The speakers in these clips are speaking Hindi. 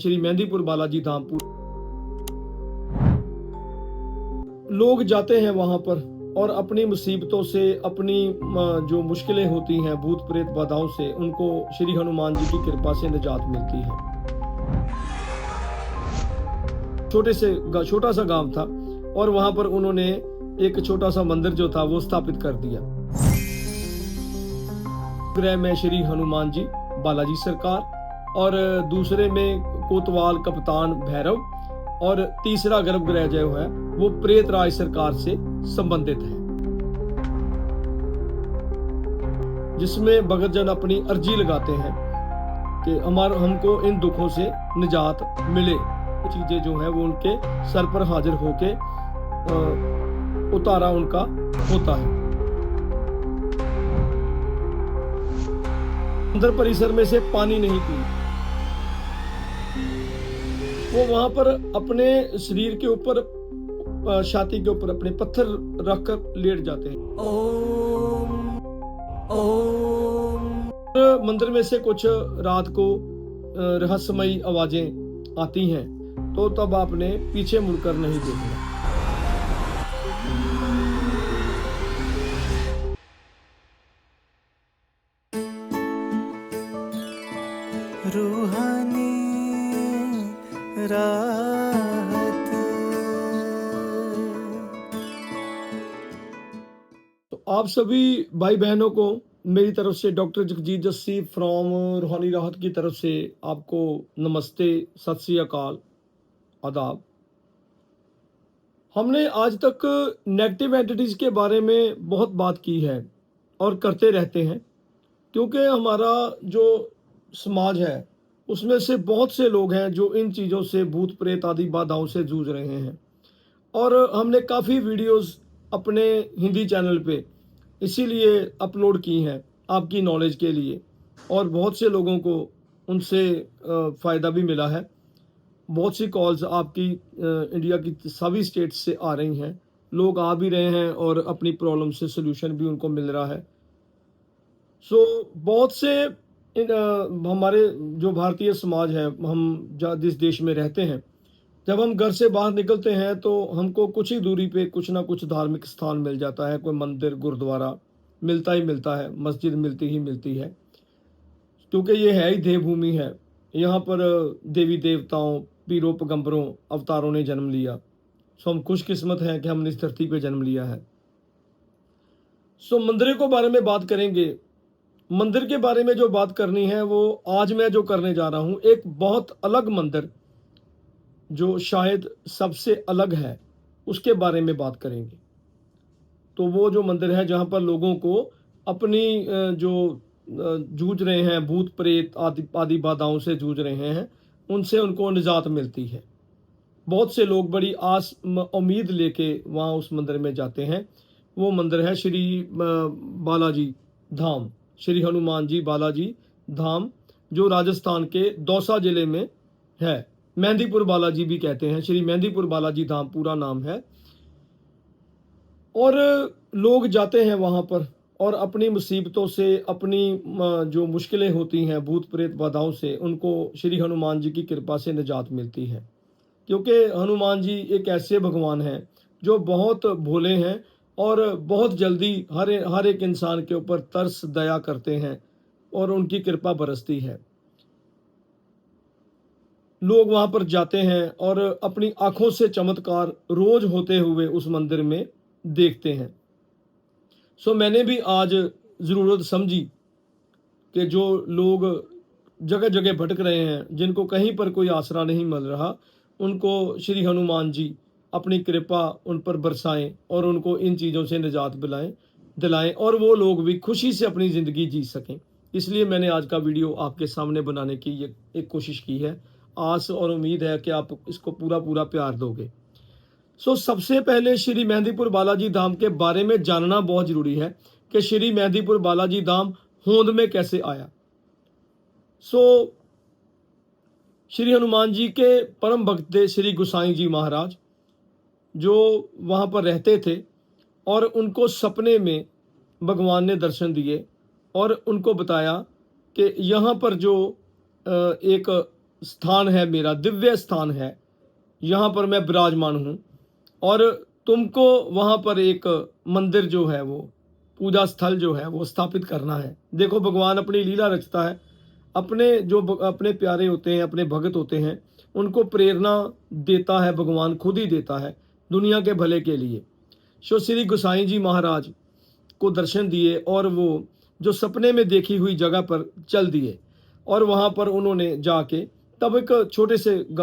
श्री मेहंदीपुर बालाजी धाम लोग जाते हैं वहां पर और अपनी मुसीबतों से, अपनी जो मुश्किलें होती हैं, भूत प्रेत बाधाओं से, उनको श्री हनुमान जी की कृपा से निजात मिलती है। छोटा सा गांव था और वहां पर उन्होंने एक छोटा सा मंदिर जो था वो स्थापित कर दिया। गृह में श्री हनुमान जी बालाजी सरकार और दूसरे में कोतवाल कप्तान भैरव और तीसरा गर्भगृह जो है वो प्रेत राज सरकार से संबंधित है, जिसमें भगत जन अपनी अर्जी लगाते हैं कि हमको इन दुखों से निजात मिले। चीजें जो है वो उनके सर पर हाजिर होके उतारा उनका होता है। अंदर परिसर में से पानी नहीं पी, वो वहां पर अपने शरीर के ऊपर, छाती के ऊपर अपने पत्थर रखकर लेट जाते हैं। मंदिर में से कुछ रात को रहस्यमयी आवाजें आती हैं, तो तब आपने पीछे मुड़कर नहीं देखना। रूहानी राहत। तो आप सभी भाई बहनों को मेरी तरफ से, डॉक्टर जगजीत जस्सी फ्रॉम रूहानी राहत की तरफ से आपको नमस्ते, सत श्री अकाल, आदाब। हमने आज तक नेगेटिव एंटिटीज के बारे में बहुत बात की है और करते रहते हैं, क्योंकि हमारा जो समाज है उसमें से बहुत से लोग हैं जो इन चीज़ों से, भूत प्रेत आदि बाधाओं से जूझ रहे हैं। और हमने काफ़ी वीडियोस अपने हिंदी चैनल पे इसीलिए अपलोड की हैं आपकी नॉलेज के लिए, और बहुत से लोगों को उनसे फ़ायदा भी मिला है। बहुत सी कॉल्स आपकी इंडिया की सभी स्टेट्स से आ रही हैं, लोग आ भी रहे हैं और अपनी प्रॉब्लम से सोल्यूशन भी उनको मिल रहा है। बहुत से हमारे जो भारतीय समाज है, हम जिस देश में रहते हैं, जब हम घर से बाहर निकलते हैं तो हमको कुछ ही दूरी पे कुछ ना कुछ धार्मिक स्थान मिल जाता है। कोई मंदिर, गुरुद्वारा मिलता ही मिलता है, मस्जिद मिलती ही मिलती है, क्योंकि ये है ही देवभूमि है। यहाँ पर देवी देवताओं, पीरों, पैगंबरों, अवतारों ने जन्म लिया। हम खुशकिस्मत हैं कि हमने इस धरती पे जन्म लिया है। मंदिरों के बारे में बात करेंगे। मंदिर के बारे में जो बात करनी है वो आज मैं जो करने जा रहा हूं, एक बहुत अलग मंदिर जो शायद सबसे अलग है, उसके बारे में बात करेंगे। तो वो जो मंदिर है जहां पर लोगों को अपनी जो जूझ रहे हैं, भूत प्रेत आदि बाधाओं से जूझ रहे हैं, उनसे उनको निजात मिलती है। बहुत से लोग बड़ी आस उम्मीद लेके वहाँ उस मंदिर में जाते हैं। वो मंदिर है श्री बालाजी धाम, श्री हनुमान जी बालाजी धाम, जो राजस्थान के दौसा जिले में है। मेहंदीपुर बालाजी भी कहते हैं, श्री मेहंदीपुर बालाजी धाम पूरा नाम है। और लोग जाते हैं वहाँ पर और अपनी मुसीबतों से, अपनी जो मुश्किलें होती हैं, भूत प्रेत बाधाओं से, उनको श्री हनुमान जी की कृपा से निजात मिलती है। क्योंकि हनुमान जी एक ऐसे भगवान हैं जो बहुत भोले हैं और बहुत जल्दी हर एक इंसान के ऊपर तरस दया करते हैं और उनकी कृपा बरसती है। लोग वहां पर जाते हैं और अपनी आंखों से चमत्कार रोज होते हुए उस मंदिर में देखते हैं। मैंने भी आज ज़रूरत समझी कि जो लोग जगह जगह भटक रहे हैं, जिनको कहीं पर कोई आसरा नहीं मिल रहा, उनको श्री हनुमान जी अपनी कृपा उन पर बरसाएं और उनको इन चीज़ों से निजात दिलाएं और वो लोग भी खुशी से अपनी ज़िंदगी जी सकें। इसलिए मैंने आज का वीडियो आपके सामने बनाने की ये एक कोशिश की है। आस और उम्मीद है कि आप इसको पूरा प्यार दोगे। सबसे पहले श्री मेहंदीपुर बालाजी धाम के बारे में जानना बहुत ज़रूरी है कि श्री मेहंदीपुर बालाजी धाम होंद में कैसे आया। श्री हनुमान जी के परम भक्त थे श्री गोसाई जी महाराज, जो वहाँ पर रहते थे, और उनको सपने में भगवान ने दर्शन दिए और उनको बताया कि यहाँ पर जो एक स्थान है, मेरा दिव्य स्थान है, यहाँ पर मैं विराजमान हूँ और तुमको वहाँ पर एक मंदिर जो है वो पूजा स्थल जो है वो स्थापित करना है। देखो भगवान अपनी लीला रचता है, अपने जो अपने प्यारे होते हैं, अपने भगत होते हैं, उनको प्रेरणा देता है, भगवान खुद ही देता है दुनिया के भले के लिए। सो श्री गोसाई जी महाराज को दर्शन दिए और वो जो सपने में देखी हुई जगह पर चल दिए और वहाँ पर उन्होंने जाके, तब एक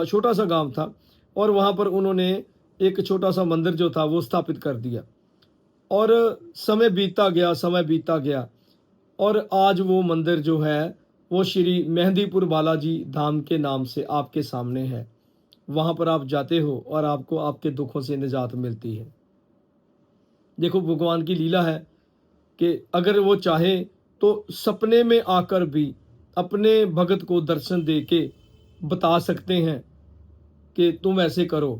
छोटा सा गांव था और वहाँ पर उन्होंने एक छोटा सा मंदिर जो था वो स्थापित कर दिया और समय बीतता गया, समय बीतता गया और आज वो मंदिर जो है वो श्री मेहंदीपुर बालाजी धाम के नाम से आपके सामने है। वहाँ पर आप जाते हो और आपको आपके दुखों से निजात मिलती है। देखो भगवान की लीला है कि अगर वो चाहे तो सपने में आकर भी अपने भगत को दर्शन दे के बता सकते हैं कि तुम ऐसे करो।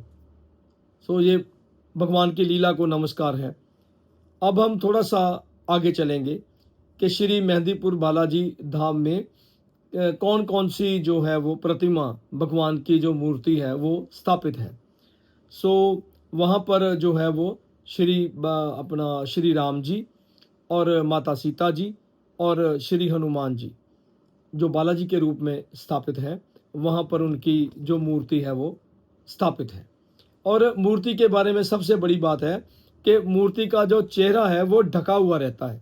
सो ये भगवान की लीला को नमस्कार है। अब हम थोड़ा सा आगे चलेंगे कि श्री मेहंदीपुर बालाजी धाम में कौन कौन सी जो है वो प्रतिमा, भगवान की जो मूर्ति है वो स्थापित है। सो वहाँ पर जो है वो अपना श्री राम जी और माता सीता जी और श्री हनुमान जी जो बालाजी के रूप में स्थापित है, वहाँ पर उनकी जो मूर्ति है वो स्थापित है। और मूर्ति के बारे में सबसे बड़ी बात है कि मूर्ति का जो चेहरा है वो ढका हुआ रहता है,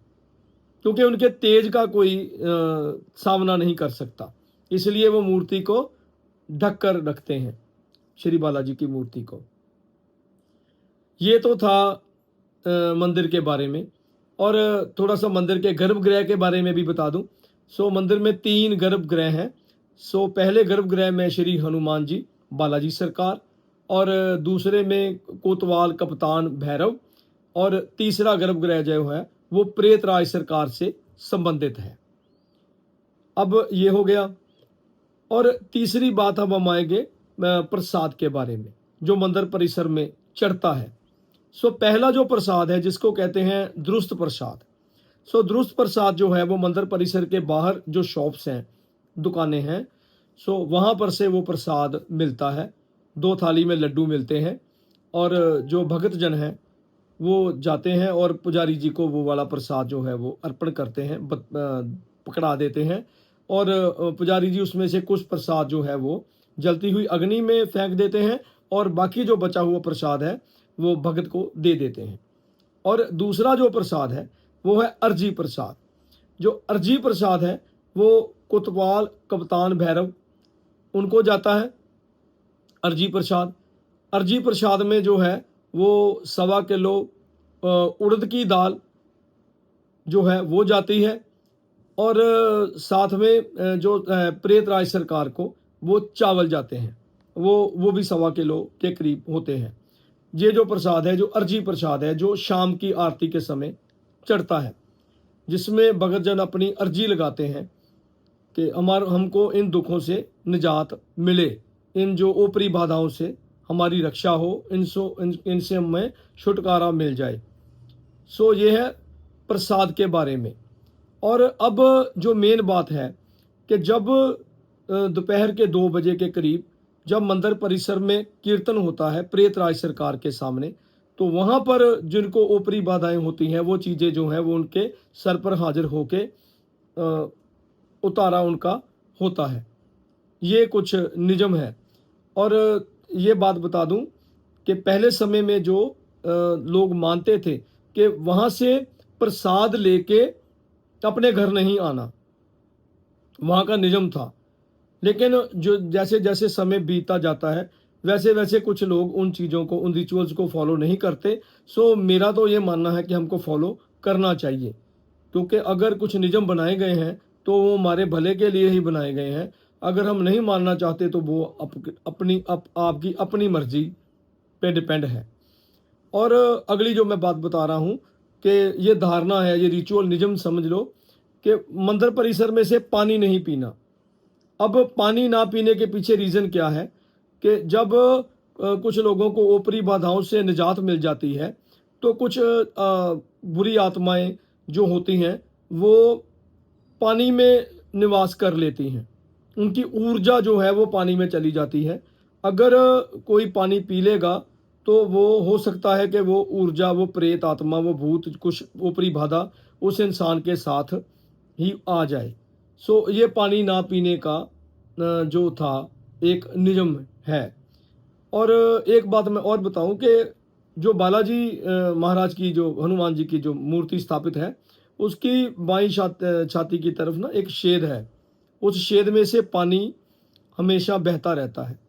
क्योंकि उनके तेज का कोई सामना नहीं कर सकता, इसलिए वो मूर्ति को ढक कर रखते हैं, श्री बालाजी की मूर्ति को। ये तो था मंदिर के बारे में। और थोड़ा सा मंदिर के गर्भगृह के बारे में भी बता दूं। सो मंदिर में 3 गर्भगृह हैं। सो पहले गर्भगृह में श्री हनुमान जी बालाजी सरकार, और दूसरे में कोतवाल कप्तान भैरव, और तीसरा गर्भगृह जो है वो प्रेतराज सरकार से संबंधित है। अब ये हो गया। और तीसरी बात अब हम आएंगे प्रसाद के बारे में जो मंदिर परिसर में चढ़ता है। सो पहला जो प्रसाद है जिसको कहते हैं दुरुस्त प्रसाद। सो दुरुस्त प्रसाद जो है वो मंदिर परिसर के बाहर जो शॉप्स हैं, दुकानें हैं, सो वहाँ पर से वो प्रसाद मिलता है। 2 थाली में लड्डू मिलते हैं और जो भगत जन हैं वो जाते हैं और पुजारी जी को वो वाला प्रसाद जो है वो अर्पण करते हैं, पकड़ा देते हैं, और पुजारी जी उसमें से कुछ प्रसाद जो है वो जलती हुई अग्नि में फेंक देते हैं और बाकी जो बचा हुआ प्रसाद है वो भगत को दे देते हैं। और दूसरा जो प्रसाद है वो है अर्जी प्रसाद। जो अर्जी प्रसाद है वो कोतवाल कप्तान भैरव उनको जाता है अर्जी प्रसाद। अर्जी प्रसाद में जो है वो 1.25 किलो उड़द की दाल जो है वो जाती है, और साथ में जो प्रेतराज सरकार को वो चावल जाते हैं, वो भी 1.25 किलो के करीब होते हैं। ये जो प्रसाद है, जो अर्जी प्रसाद है, जो शाम की आरती के समय चढ़ता है, जिसमें भगत जन अपनी अर्जी लगाते हैं कि हमको इन दुखों से निजात मिले, इन जो ऊपरी बाधाओं से हमारी रक्षा हो, इनसे हमें छुटकारा मिल जाए। सो ये है प्रसाद के बारे में। और अब जो मेन बात है कि जब दोपहर के 2 बजे के करीब जब मंदिर परिसर में कीर्तन होता है प्रेतराज सरकार के सामने, तो वहाँ पर जिनको ऊपरी बाधाएं होती हैं वो चीज़ें जो हैं वो उनके सर पर हाजिर होके उतारा उनका होता है। ये कुछ नियम है। और ये बात बता दूं कि पहले समय में जो लोग मानते थे कि वहाँ से प्रसाद लेके अपने घर नहीं आना, वहाँ का नियम था। लेकिन जो जैसे जैसे समय बीतता जाता है वैसे वैसे कुछ लोग उन चीज़ों को, उन रिचुअल्स को फॉलो नहीं करते। सो मेरा तो ये मानना है कि हमको फॉलो करना चाहिए, क्योंकि अगर कुछ नियम बनाए गए हैं तो वो हमारे भले के लिए ही बनाए गए हैं। अगर हम नहीं मानना चाहते तो वो आपकी अपनी मर्जी पे डिपेंड है। और अगली जो मैं बात बता रहा हूँ कि ये धारणा है, ये रिचुअल नियम समझ लो कि मंदिर परिसर में से पानी नहीं पीना। अब पानी ना पीने के पीछे रीज़न क्या है कि जब कुछ लोगों को ऊपरी बाधाओं से निजात मिल जाती है तो कुछ बुरी आत्माएं जो होती हैं वो पानी में निवास कर लेती हैं, उनकी ऊर्जा जो है वो पानी में चली जाती है। अगर कोई पानी पी लेगा तो वो हो सकता है कि वो ऊर्जा, वो प्रेत आत्मा, वो भूत, कुछ ऊपरी बाधा उस इंसान के साथ ही आ जाए। सो ये पानी ना पीने का जो था एक नियम है। और एक बात मैं और बताऊं कि जो बालाजी महाराज की, जो हनुमान जी की जो मूर्ति स्थापित है, उसकी बाईं छाती की तरफ ना एक छेद है। उस छेद में से पानी हमेशा बहता रहता है।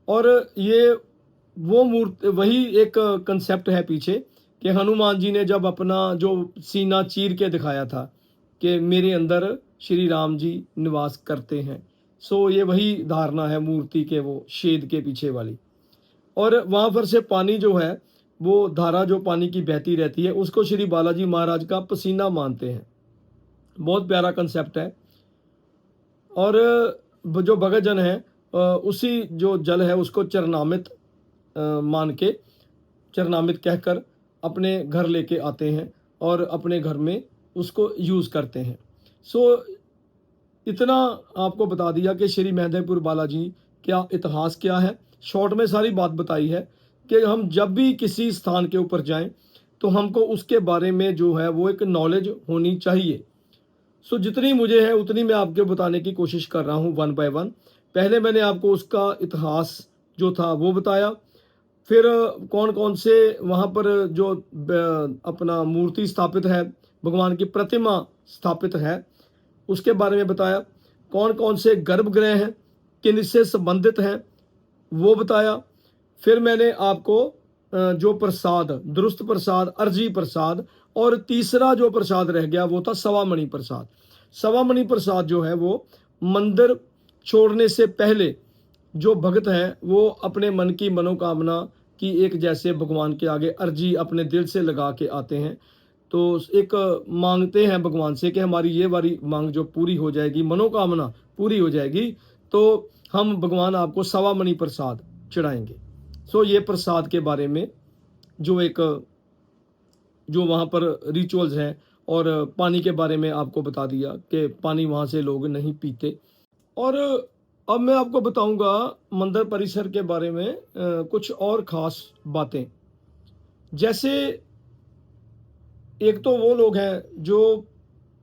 और ये वो मूर्ति, वही एक कंसेप्ट है पीछे कि हनुमान जी ने जब अपना जो सीना चीर के दिखाया था कि मेरे अंदर श्री राम जी निवास करते हैं। सो ये वही धारणा है मूर्ति के वो छेद के पीछे वाली। और वहां पर से पानी जो है, वो धारा जो पानी की बहती रहती है, उसको श्री बालाजी महाराज का पसीना मानते हैं। बहुत प्यारा कंसेप्ट है। और जो भगत जन है उसी जो जल है उसको चरणामृत मान के, चरणामृत कहकर अपने घर लेके आते हैं और अपने घर में उसको यूज़ करते हैं। सो इतना आपको बता दिया कि श्री मेहंदेपुर बालाजी क्या इतिहास क्या है। शॉर्ट में सारी बात बताई है कि हम जब भी किसी स्थान के ऊपर जाएं तो हमको उसके बारे में जो है वो एक नॉलेज होनी चाहिए। सो जितनी मुझे है उतनी मैं आपको बताने की कोशिश कर रहा हूँ वन बाय वन। पहले मैंने आपको उसका इतिहास जो था वो बताया, फिर कौन कौन से वहाँ पर जो अपना मूर्ति स्थापित है, भगवान की प्रतिमा स्थापित है, उसके बारे में बताया। कौन कौन से गर्भगृह हैं, किन से संबंधित हैं, वो बताया। फिर मैंने आपको जो प्रसाद, दुरुस्त प्रसाद, अर्जी प्रसाद, और तीसरा जो प्रसाद रह गया वो था सवामणि प्रसाद। सवामणि प्रसाद जो है वो मंदिर छोड़ने से पहले जो भक्त हैं वो अपने मन की मनोकामना की एक जैसे भगवान के आगे अर्जी अपने दिल से लगा के आते हैं। तो एक मांगते हैं भगवान से कि हमारी ये वाली मांग जो पूरी हो जाएगी, मनोकामना पूरी हो जाएगी, तो हम भगवान आपको सवामणि प्रसाद चढ़ाएंगे। सो ये प्रसाद के बारे में जो एक जो वहाँ पर रिचुअल्स हैं, और पानी के बारे में आपको बता दिया कि पानी वहाँ से लोग नहीं पीते। और अब मैं आपको बताऊंगा मंदिर परिसर के बारे में कुछ और ख़ास बातें। जैसे एक तो वो लोग हैं जो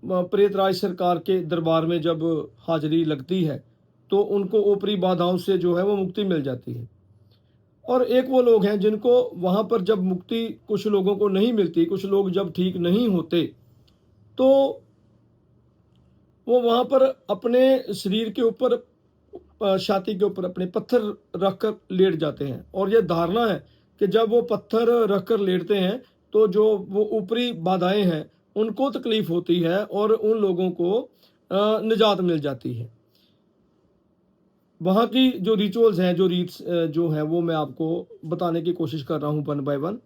प्रेतराज सरकार के दरबार में जब हाजिरी लगती है तो उनको ऊपरी बाधाओं से जो है वो मुक्ति मिल जाती है। और एक वो लोग हैं जिनको वहाँ पर जब मुक्ति कुछ लोगों को नहीं मिलती, कुछ लोग जब ठीक नहीं होते, तो वो वहाँ पर अपने शरीर के ऊपर, छाती के ऊपर अपने पत्थर रखकर लेट जाते हैं। और ये धारणा है कि जब वो पत्थर रखकर लेटते हैं तो जो वो ऊपरी बाधाएं हैं उनको तकलीफ होती है और उन लोगों को निजात मिल जाती है। वहाँ की जो रिचुअल्स हैं, जो रीट्स जो है वो मैं आपको बताने की कोशिश कर रहा हूँ वन बाय वन।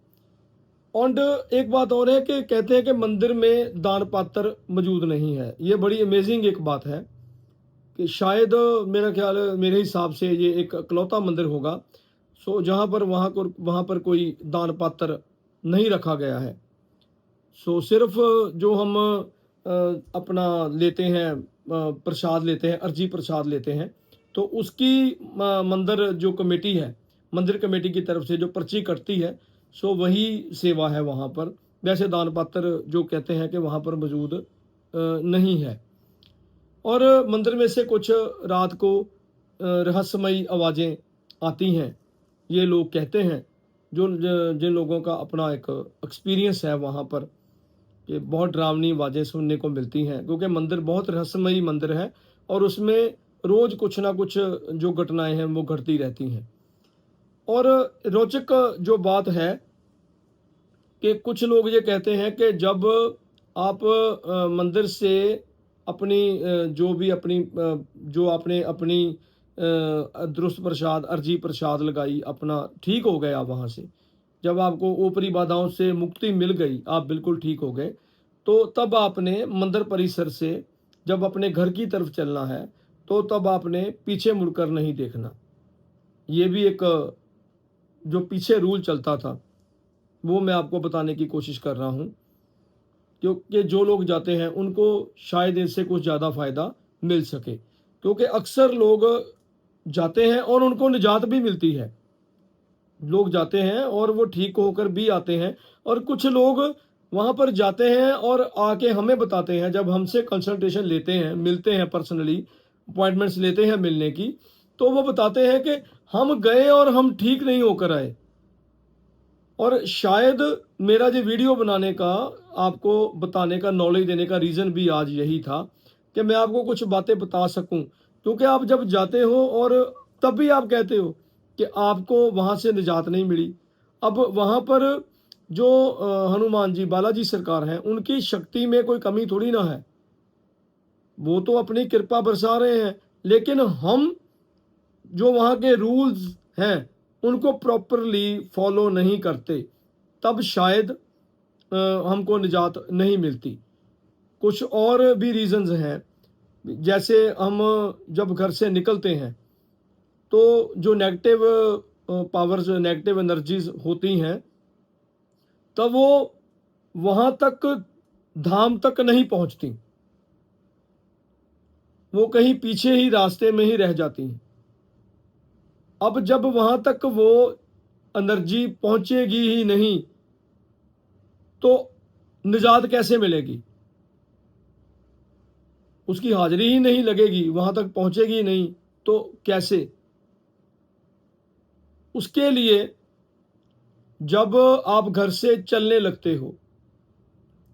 और एक बात और है कि कहते हैं कि मंदिर में दान पात्र मौजूद नहीं है। ये बड़ी अमेजिंग एक बात है कि शायद मेरा ख्याल है, मेरे हिसाब से ये एक इकलौता मंदिर होगा सो जहाँ पर वहाँ पर कोई दान पात्र नहीं रखा गया है। सो सिर्फ जो हम अपना लेते हैं, प्रसाद लेते हैं, अर्जी प्रसाद लेते हैं, तो उसकी मंदिर जो कमेटी है, मंदिर कमेटी की तरफ से जो पर्ची कटती है, सो वही सेवा है वहाँ पर। वैसे दान पात्र जो कहते हैं कि वहाँ पर मौजूद नहीं है। और मंदिर में से कुछ रात को रहस्यमयी आवाज़ें आती हैं, ये लोग कहते हैं। जो जिन लोगों का अपना एक एक्सपीरियंस है वहाँ पर, कि बहुत डरावनी आवाज़ें सुनने को मिलती हैं, क्योंकि मंदिर बहुत रहस्यमयी मंदिर है और उसमें रोज़ कुछ ना कुछ जो घटनाएं हैं वो घटती रहती हैं। और रोचक जो बात है कि कुछ लोग ये कहते हैं कि जब आप मंदिर से अपनी जो भी अपनी जो आपने अपनी दुरुस्त प्रसाद, अर्जी प्रसाद लगाई, अपना ठीक हो गया वहाँ से, जब आपको ऊपरी बाधाओं से मुक्ति मिल गई, आप बिल्कुल ठीक हो गए, तो तब आपने मंदिर परिसर से जब अपने घर की तरफ चलना है तो तब आपने पीछे मुड़कर नहीं देखना। ये भी एक जो पीछे रूल चलता था वो मैं आपको बताने की कोशिश कर रहा हूँ, क्योंकि जो लोग जाते हैं उनको शायद इससे कुछ ज़्यादा फायदा मिल सके। क्योंकि अक्सर लोग जाते हैं और उनको निजात भी मिलती है। लोग जाते हैं और वो ठीक होकर भी आते हैं, और कुछ लोग वहाँ पर जाते हैं और आके हमें बताते हैं, जब हमसे कंसल्टेशन लेते हैं, मिलते हैं, पर्सनली अपॉइंटमेंट्स लेते हैं मिलने की, तो वो बताते हैं कि हम गए और हम ठीक नहीं होकर आए। और शायद मेरा ये वीडियो बनाने का, आपको बताने का, नॉलेज देने का रीज़न भी आज यही था कि मैं आपको कुछ बातें बता सकूं, क्योंकि आप जब जाते हो और तब भी आप कहते हो कि आपको वहाँ से निजात नहीं मिली। अब वहाँ पर जो हनुमान जी, बालाजी सरकार हैं, उनकी शक्ति में कोई कमी थोड़ी ना है, वो तो अपनी कृपा बरसा रहे हैं, लेकिन हम जो वहाँ के रूल्स हैं उनको प्रॉपरली फॉलो नहीं करते, तब शायद हमको निजात नहीं मिलती। कुछ और भी रीजंस हैं, जैसे हम जब घर से निकलते हैं तो जो नेगेटिव पावर्स, नेगेटिव एनर्जीज होती हैं, तब वो वहाँ तक, धाम तक नहीं पहुँचती, वो कहीं पीछे ही रास्ते में ही रह जाती हैं। अब जब वहाँ तक वो एनर्जी पहुँचेगी ही नहीं तो निजात कैसे मिलेगी? उसकी हाजिरी ही नहीं लगेगी, वहां तक पहुंचेगी ही नहीं, तो कैसे? उसके लिए जब आप घर से चलने लगते हो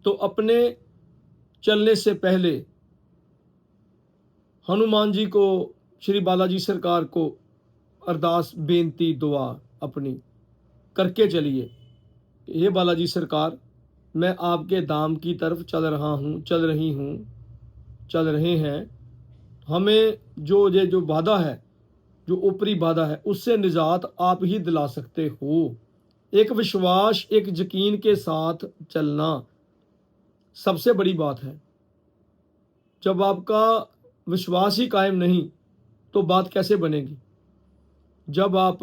तो अपने चलने से पहले हनुमान जी को, श्री बालाजी सरकार को अरदास, बेनती, दुआ अपनी करके चलिए। ये बालाजी सरकार, मैं आपके धाम की तरफ चल रहा हूँ, चल रही हूँ, चल रहे हैं। हमें जो बाधा है, जो ऊपरी बाधा है, उससे निजात आप ही दिला सकते हो। एक विश्वास, एक यकीन के साथ चलना सबसे बड़ी बात है। जब आपका विश्वास ही कायम नहीं तो बात कैसे बनेगी? जब आप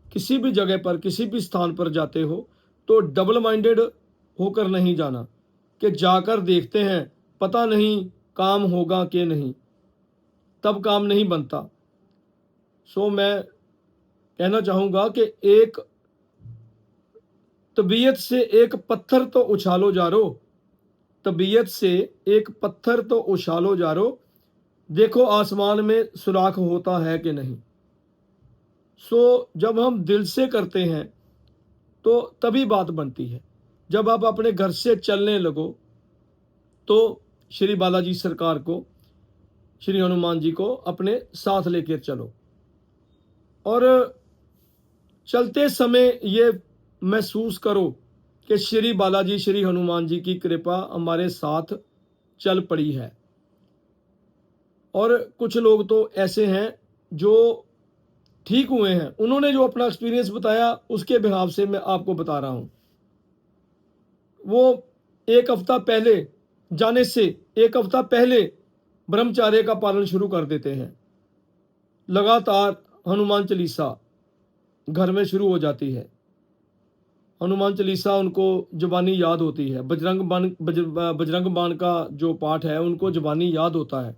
किसी भी जगह पर, किसी भी स्थान पर जाते हो तो डबल माइंडेड होकर नहीं जाना कि जाकर देखते हैं, पता नहीं काम होगा कि नहीं, तब काम नहीं बनता। सो मैं कहना चाहूँगा कि एक तबीयत से एक पत्थर तो उछालो जा रो, तबीयत से एक पत्थर तो उछालो जा रो, देखो आसमान में सुराख होता है कि नहीं। सो जब हम दिल से करते हैं तो तभी बात बनती है। जब आप अपने घर से चलने लगो तो श्री बालाजी सरकार को, श्री हनुमान जी को अपने साथ लेकर चलो, और चलते समय ये महसूस करो कि श्री बालाजी, श्री हनुमान जी की कृपा हमारे साथ चल पड़ी है। और कुछ लोग तो ऐसे हैं जो ठीक हुए हैं, उन्होंने जो अपना एक्सपीरियंस बताया उसके बिहाव से मैं आपको बता रहा हूं। वो एक हफ्ता पहले, जाने से एक हफ्ता पहले ब्रह्मचार्य का पालन शुरू कर देते हैं। लगातार हनुमान चालीसा घर में शुरू हो जाती है। हनुमान चालीसा उनको जुबानी याद होती है। बजरंग बाण का जो पाठ है उनको जुबानी याद होता है।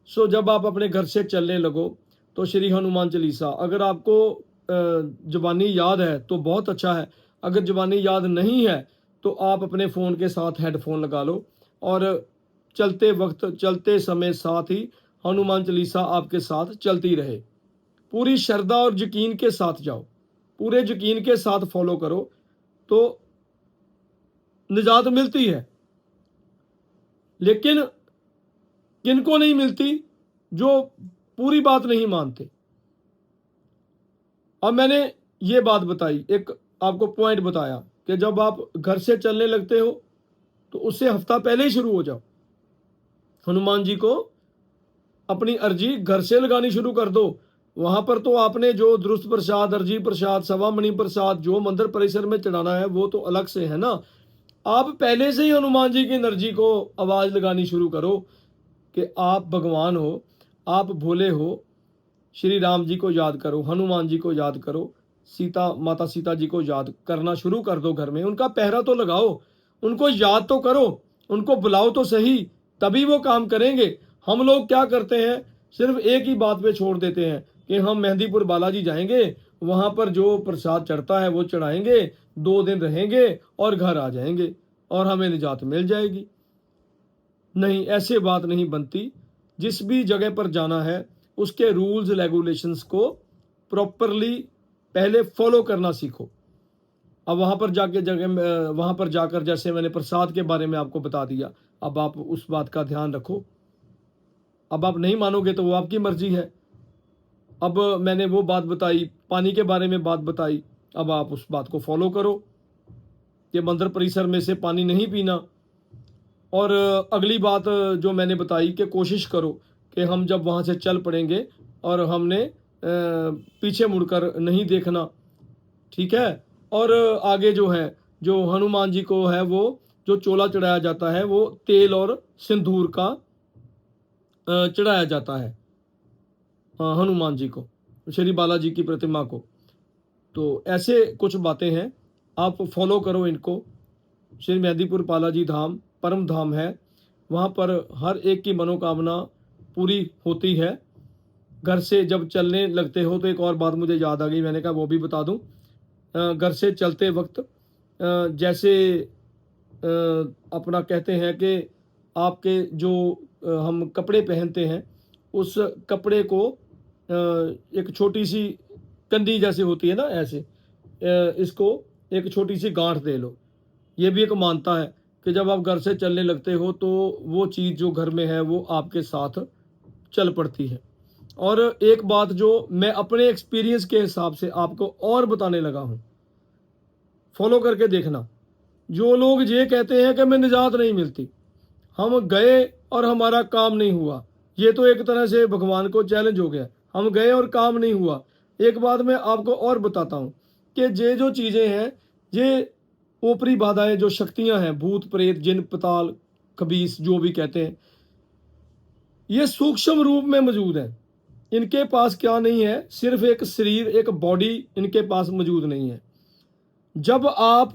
सो जब आप अपने घर से चलने लगो तो श्री हनुमान चालीसा, अगर आपको जुबानी याद है तो बहुत अच्छा है, अगर जुबानी याद नहीं है तो आप अपने फ़ोन के साथ हेडफोन लगा लो और चलते वक्त, चलते समय साथ ही हनुमान चालीसा आपके साथ चलती रहे। पूरी श्रद्धा और यकीन के साथ जाओ, पूरे यकीन के साथ फॉलो करो तो निजात मिलती है। लेकिन किनको नहीं मिलती? जो पूरी बात नहीं मानते। अब मैंने ये बात बताई, एक आपको पॉइंट बताया कि जब आप घर से चलने लगते हो तो उससे हफ्ता पहले ही शुरू हो जाओ। हनुमान जी को अपनी अर्जी घर से लगानी शुरू कर दो। वहां पर तो आपने जो दुरुस्त प्रसाद, अर्जी प्रसाद, सवा मणि प्रसाद जो मंदिर परिसर में चढ़ाना है वो तो अलग से है ना। आप पहले से ही हनुमान जी की एनर्जी को आवाज लगानी शुरू करो कि आप भगवान हो, आप भोले हो। श्री राम जी को याद करो, हनुमान जी को याद करो, सीता माता सीता जी को याद करना शुरू कर दो। घर में उनका पहरा तो लगाओ, उनको याद तो करो, उनको बुलाओ तो सही, तभी वो काम करेंगे। हम लोग क्या करते हैं, सिर्फ एक ही बात पे छोड़ देते हैं कि हम मेहंदीपुर बालाजी जाएंगे, वहां पर जो प्रसाद चढ़ता है वो चढ़ाएंगे, 2 दिन रहेंगे और घर आ जाएंगे और हमें निजात मिल जाएगी। नहीं, ऐसे बात नहीं बनती। जिस भी जगह पर जाना है उसके रूल्स रेगुलेशंस को प्रॉपरली पहले फॉलो करना सीखो। अब वहां पर जाकर जैसे मैंने प्रसाद के बारे में आपको बता दिया, अब आप उस बात का ध्यान रखो। अब आप नहीं मानोगे तो वो आपकी मर्जी है। अब मैंने वो बात बताई, पानी के बारे में बात बताई, अब आप उस बात को फॉलो करो कि मंदिर परिसर में से पानी नहीं पीना। और अगली बात जो मैंने बताई कि कोशिश करो कि हम जब वहाँ से चल पड़ेंगे और हमने पीछे मुड़कर नहीं देखना, ठीक है। और आगे जो है, जो हनुमान जी को है वो जो चोला चढ़ाया जाता है वो तेल और सिंदूर का चढ़ाया जाता है हनुमान जी को, श्री बालाजी की प्रतिमा को। तो ऐसे कुछ बातें हैं, आप फॉलो करो इनको। श्री मेहंदीपुर बालाजी धाम परम धाम है, वहाँ पर हर एक की मनोकामना पूरी होती है। घर से जब चलने लगते हो तो एक और बात मुझे याद आ गई, मैंने कहा वो भी बता दूं। घर से चलते वक्त जैसे अपना कहते हैं कि आपके जो हम कपड़े पहनते हैं उस कपड़े को एक छोटी सी कंडी जैसे होती है ना, ऐसे इसको एक छोटी सी गांठ दे लो। ये भी एक मानता है कि जब आप घर से चलने लगते हो तो वो चीज़ जो घर में है वो आपके साथ चल पड़ती है। और एक बात जो मैं अपने एक्सपीरियंस के हिसाब से आपको और बताने लगा हूँ, फॉलो करके देखना। जो लोग ये कहते हैं कि मैं निजात नहीं मिलती, हम गए और हमारा काम नहीं हुआ, ये तो एक तरह से भगवान को चैलेंज हो गया। हम गए और काम नहीं हुआ। एक बात मैं आपको और बताता हूँ कि ये जो चीज़ें हैं, ये ऊपरी बाधाएं, जो शक्तियां हैं, भूत प्रेत जिन पताल खबीस जो भी कहते हैं, ये सूक्ष्म रूप में मौजूद है। इनके पास क्या नहीं है, सिर्फ एक शरीर, एक बॉडी इनके पास मौजूद नहीं है। जब आप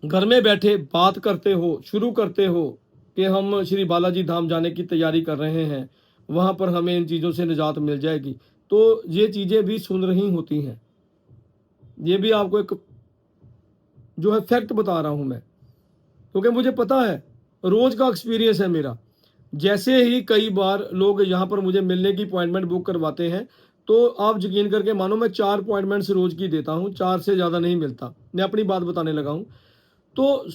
घर में बैठे बात करते हो, शुरू करते हो कि हम श्री बालाजी धाम जाने की तैयारी कर रहे हैं, वहाँ पर हमें इन चीज़ों से निजात मिल जाएगी, तो ये चीज़ें भी सुन रही होती हैं। ये भी आपको एक जो है फैक्ट बता रहा हूँ मैं, क्योंकि मुझे पता है, रोज़ का एक्सपीरियंस है मेरा। जैसे ही कई बार लोग यहाँ पर मुझे मिलने की अपॉइंटमेंट बुक करवाते हैं, तो आप यकीन करके मानो मैं 4 अपॉइंटमेंट्स रोज़ की देता हूँ, 4 से ज़्यादा नहीं मिलता। मैं अपनी बात बताने लगा हूँ। तो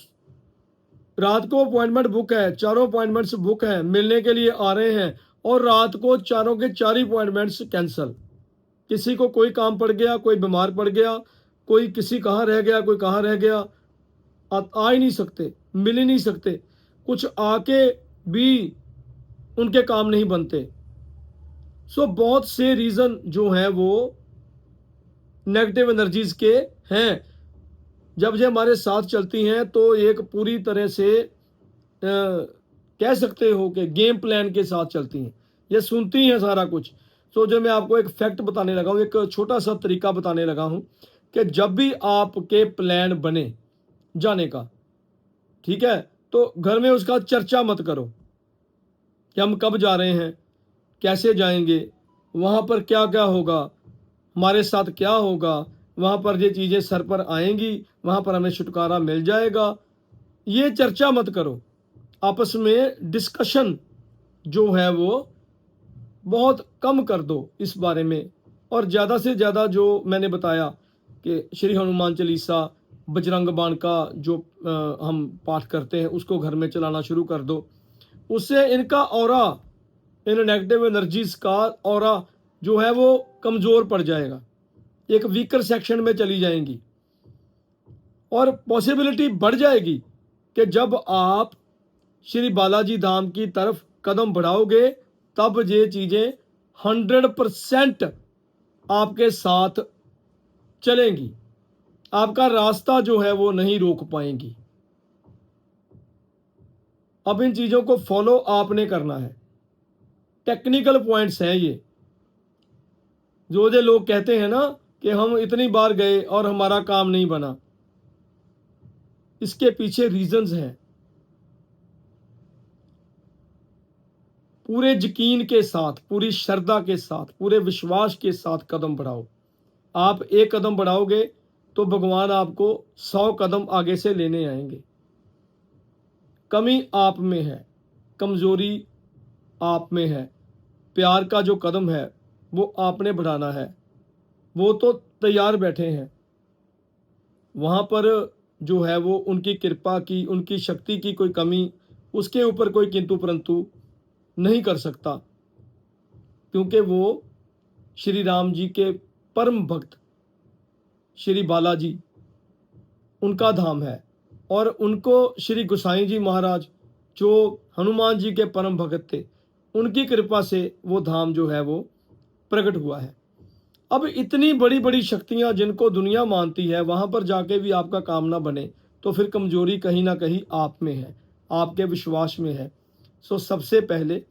रात को अपॉइंटमेंट बुक है, चारों अपॉइंटमेंट्स बुक हैं, मिलने के लिए आ रहे हैं, और रात को चारों के 4 अपॉइंटमेंट्स कैंसिल। किसी को कोई काम पड़ गया, कोई बीमार पड़ गया, कोई किसी कहाँ रह गया, कोई कहाँ रह गया, आप आ ही नहीं सकते, मिल ही नहीं सकते, कुछ आके भी उनके काम नहीं बनते। सो बहुत से रीज़न जो हैं वो नेगेटिव एनर्जीज के हैं। जब ये हमारे साथ चलती हैं तो एक पूरी तरह से कह सकते हो कि गेम प्लान के साथ चलती हैं, ये सुनती हैं सारा कुछ। सो जो मैं आपको एक फैक्ट बताने लगा हूँ, एक छोटा सा तरीका बताने लगा हूँ कि जब भी आपके प्लान बने जाने का, ठीक है, तो घर में उसका चर्चा मत करो कि हम कब जा रहे हैं, कैसे जाएंगे, वहाँ पर क्या क्या होगा, हमारे साथ क्या होगा, वहाँ पर ये चीज़ें सर पर आएंगी, वहाँ पर हमें छुटकारा मिल जाएगा। ये चर्चा मत करो, आपस में डिस्कशन जो है वो बहुत कम कर दो इस बारे में। और ज़्यादा से ज़्यादा जो मैंने बताया कि श्री हनुमान चालीसा, बजरंग बाण का जो हम पाठ करते हैं उसको घर में चलाना शुरू कर दो। उससे इनका ऑरा, इन नेगेटिव एनर्जीज का ऑरा जो है वो कमज़ोर पड़ जाएगा, एक वीकर सेक्शन में चली जाएंगी, और पॉसिबिलिटी बढ़ जाएगी कि जब आप श्री बालाजी धाम की तरफ कदम बढ़ाओगे तब ये चीज़ें 100% आपके साथ चलेंगी, आपका रास्ता जो है वो नहीं रोक पाएंगी। अब इन चीज़ों को फॉलो आपने करना है। टेक्निकल पॉइंट्स हैं ये, जो लोग कहते हैं ना कि हम इतनी बार गए और हमारा काम नहीं बना, इसके पीछे रीजंस हैं। पूरे यकीन के साथ, पूरी श्रद्धा के साथ, पूरे विश्वास के साथ कदम बढ़ाओ। आप एक कदम बढ़ाओगे तो भगवान आपको 100 कदम आगे से लेने आएंगे। कमी आप में है, कमजोरी आप में है। प्यार का जो कदम है वो आपने बढ़ाना है। वो तो तैयार बैठे हैं, वहाँ पर जो है वो उनकी कृपा की, उनकी शक्ति की कोई कमी, उसके ऊपर कोई किंतु परंतु नहीं कर सकता, क्योंकि वो श्री राम जी के परम भक्त श्री बालाजी उनका धाम है। और उनको श्री गोसाई जी महाराज जो हनुमान जी के परम भक्त थे, उनकी कृपा से वो धाम जो है वो प्रकट हुआ है। अब इतनी बड़ी बड़ी शक्तियां जिनको दुनिया मानती है, वहां पर जाके भी आपका काम ना बने तो फिर कमजोरी कहीं ना कहीं आप में है, आपके विश्वास में है। सो सबसे पहले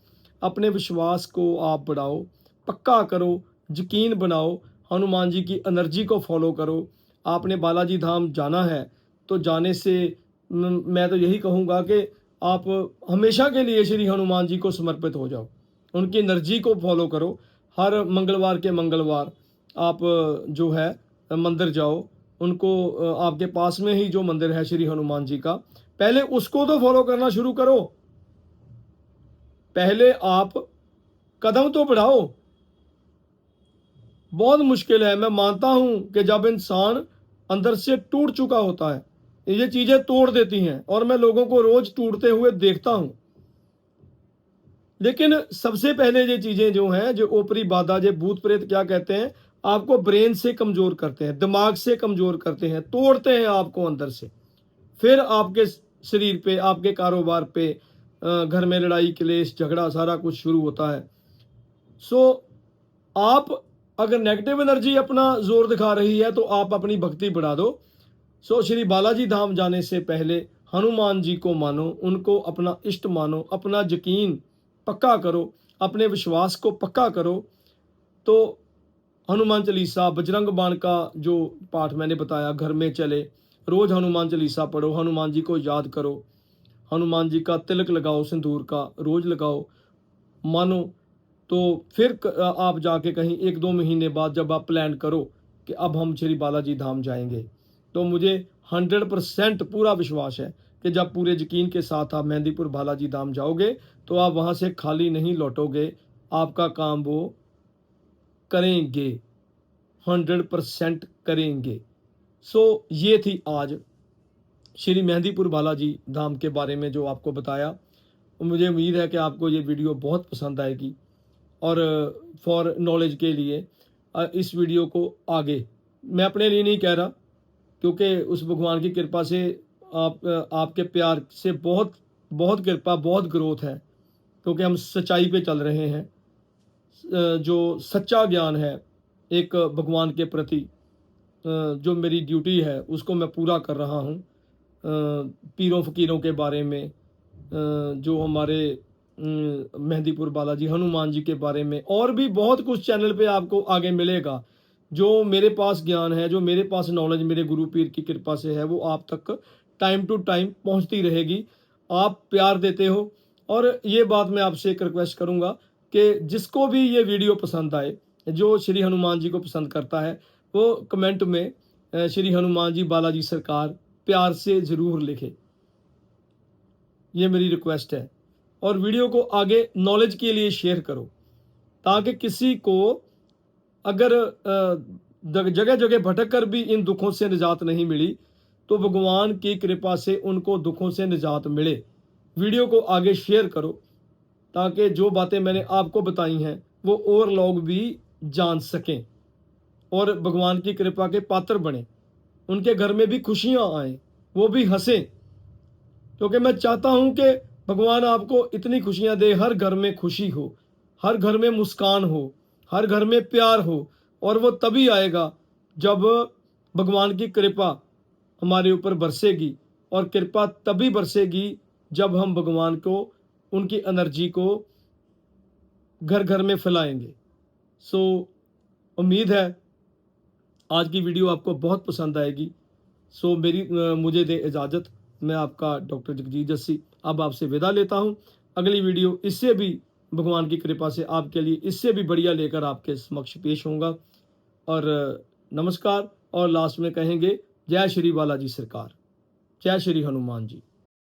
अपने विश्वास को आप बढ़ाओ, पक्का करो, यकीन बनाओ, हनुमान जी की एनर्जी को फॉलो करो। आपने बालाजी धाम जाना है तो जाने से मैं तो यही कहूँगा कि आप हमेशा के लिए श्री हनुमान जी को समर्पित हो जाओ, उनकी एनर्जी को फॉलो करो। हर मंगलवार के मंगलवार आप जो है मंदिर जाओ, उनको आपके पास में ही जो मंदिर है श्री हनुमान जी का, पहले उसको तो फॉलो करना शुरू करो। पहले आप कदम तो बढ़ाओ। बहुत मुश्किल है, मैं मानता हूं कि जब इंसान अंदर से टूट चुका होता है, ये चीजें तोड़ देती हैं, और मैं लोगों को रोज टूटते हुए देखता हूं। लेकिन सबसे पहले ये चीजें जो हैं, जो ऊपरी बाधा, जो भूत प्रेत क्या कहते हैं, आपको ब्रेन से कमजोर करते हैं, दिमाग से कमजोर करते हैं, तोड़ते हैं आपको अंदर से। फिर आपके शरीर पे, आपके कारोबार पे, घर में लड़ाई क्लेश झगड़ा सारा कुछ शुरू होता है। सो आप अगर नेगेटिव एनर्जी अपना जोर दिखा रही है तो आप अपनी भक्ति बढ़ा दो। सो श्री बालाजी धाम जाने से पहले हनुमान जी को मानो, उनको अपना इष्ट मानो, अपना यकीन पक्का करो, अपने विश्वास को पक्का करो। तो हनुमान चालीसा, बजरंग बाण का जो पाठ मैंने बताया, घर में चले, रोज हनुमान चालीसा पढ़ो, हनुमान जी को याद करो, हनुमान जी का तिलक लगाओ, सिंदूर का रोज लगाओ, मानो। तो फिर आप जाके कहीं 1-2 महीने बाद जब आप प्लान करो कि अब हम श्री बालाजी धाम जाएंगे, तो मुझे 100% पूरा विश्वास है कि जब पूरे यकीन के साथ आप मेहंदीपुर बालाजी धाम जाओगे तो आप वहाँ से खाली नहीं लौटोगे, आपका काम वो करेंगे, 100% करेंगे। सो ये थी आज श्री मेहंदीपुर बालाजी धाम के बारे में जो आपको बताया। मुझे उम्मीद है कि आपको ये वीडियो बहुत पसंद आएगी, और फॉर नॉलेज के लिए इस वीडियो को आगे, मैं अपने लिए नहीं कह रहा, क्योंकि उस भगवान की कृपा से आपके प्यार से बहुत बहुत कृपा, बहुत ग्रोथ है, क्योंकि हम सच्चाई पे चल रहे हैं। जो सच्चा ज्ञान है एक भगवान के प्रति, जो मेरी ड्यूटी है उसको मैं पूरा कर रहा हूँ। पीरों फकीरों के बारे में, जो हमारे मेहंदीपुर बालाजी हनुमान जी के बारे में, और भी बहुत कुछ चैनल पे आपको आगे मिलेगा। जो मेरे पास ज्ञान है, जो मेरे पास नॉलेज मेरे गुरु पीर की कृपा से है, वो आप तक टाइम टू टाइम पहुंचती रहेगी। आप प्यार देते हो, और ये बात मैं आपसे एक रिक्वेस्ट करूंगा कि जिसको भी ये वीडियो पसंद आए, जो श्री हनुमान जी को पसंद करता है, वो कमेंट में श्री हनुमान जी बालाजी सरकार प्यार से ज़रूर लिखे, ये मेरी रिक्वेस्ट है। और वीडियो को आगे नॉलेज के लिए शेयर करो, ताकि किसी को अगर जगह जगह भटक कर भी इन दुखों से निजात नहीं मिली, तो भगवान की कृपा से उनको दुखों से निजात मिले। वीडियो को आगे शेयर करो, ताकि जो बातें मैंने आपको बताई हैं वो और लोग भी जान सकें और भगवान की कृपा के पात्र बने, उनके घर में भी खुशियां आए, वो भी हंसें। क्योंकि मैं चाहता हूं कि भगवान आपको इतनी खुशियां दे, हर घर में खुशी हो, हर घर में मुस्कान हो, हर घर में प्यार हो। और वो तभी आएगा जब भगवान की कृपा हमारे ऊपर बरसेगी, और कृपा तभी बरसेगी जब हम भगवान को, उनकी एनर्जी को घर घर में फैलाएंगे। सो उम्मीद है आज की वीडियो आपको बहुत पसंद आएगी। सो मुझे दे इजाज़त, मैं आपका डॉक्टर जगजीत जस्सी अब आपसे विदा लेता हूं। अगली वीडियो इससे भी भगवान की कृपा से आपके लिए इससे भी बढ़िया लेकर आपके समक्ष पेश होऊंगा। और नमस्कार, और लास्ट में कहेंगे जय श्री बालाजी सरकार, जय श्री हनुमान जी।